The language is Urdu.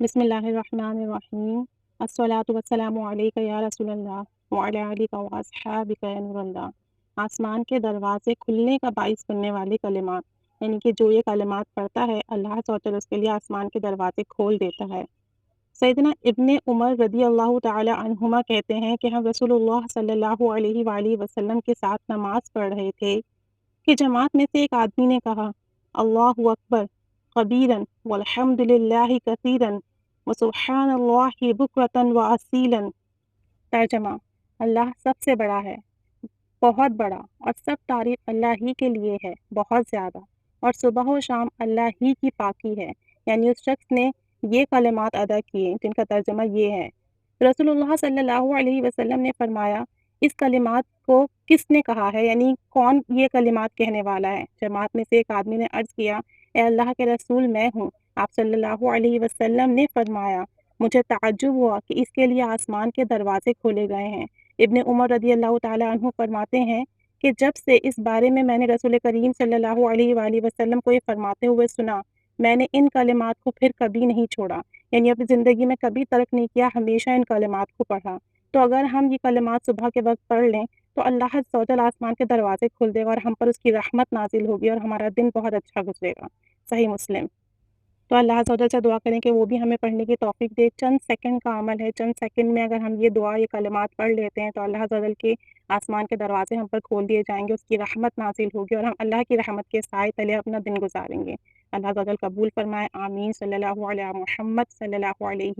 بسم اللہ الرحمن الرحیم، الصلاۃ والسلام علیک یا رسول اللہ وعلی آلک و اصحابک یا نور اللہ۔ آسمان کے دروازے کھلنے کا باعث بننے والے کلمات، یعنی کہ جو یہ کلمات پڑھتا ہے اللہ تعالی اس کے لیے آسمان کے دروازے کھول دیتا ہے۔ سیدنا ابن عمر رضی اللہ تعالی عنہما کہتے ہیں کہ ہم رسول اللہ صلی اللہ علیہ وآلہ وسلم کے ساتھ نماز پڑھ رہے تھے کہ جماعت میں سے ایک آدمی نے کہا اللہ اکبر کبیرا والحمد للہ کثیرا وسبحان اللہ بکرۃ واصیلا۔ ترجمہ: اللہ سب سے بڑا ہے، بہت بڑا، اور سب تعریف اللہ ہی کے لیے ہے، بہت زیادہ، اور صبح و شام اللہ ہی کی پاکی ہے۔ یعنی اس شخص نے یہ کلمات ادا کیے جن کا ترجمہ یہ ہے۔ رسول اللہ صلی اللہ علیہ وسلم نے فرمایا اس کلمات کو کس نے کہا ہے، یعنی کون یہ کلمات کہنے والا ہے؟ جماعت میں سے ایک آدمی نے عرض کیا اے اللہ کے رسول میں ہوں۔ آپ صلی اللہ علیہ وسلم نے فرمایا مجھے تعجب ہوا کہ اس کے لیے آسمان کے دروازے کھولے گئے ہیں۔ ابن عمر رضی اللہ تعالی عنہ فرماتے ہیں کہ جب سے اس بارے میں نے رسول کریم صلی اللہ علیہ وآلہ وسلم کو یہ فرماتے ہوئے سنا، میں نے ان کلمات کو پھر کبھی نہیں چھوڑا، یعنی اپنی زندگی میں کبھی ترک نہیں کیا، ہمیشہ ان کلمات کو پڑھا۔ تو اگر ہم یہ کلمات صبح کے وقت پڑھ لیں تو اللہ عز و جل آسمان کے دروازے کھول دے گا اور ہم پر اس کی رحمت نازل ہوگی اور ہمارا دن بہت اچھا گزرے گا۔ صحیح مسلم۔ تو اللہ عز و جل سے دعا کریں کہ وہ بھی ہمیں پڑھنے کی توفیق دے۔ چند سیکنڈ کا عمل ہے، چند سیکنڈ میں اگر ہم یہ دعا، یہ کلمات پڑھ لیتے ہیں تو اللہ عز و جل کے آسمان کے دروازے ہم پر کھول دیے جائیں گے، اس کی رحمت نازل ہوگی اور ہم اللہ کی رحمت کے سائے تلے اپنا دن گزاریں گے۔ اللہ عز و جل قبول فرمائے، آمین۔ صلی اللہ علیہ محمد صلی اللہ علیہ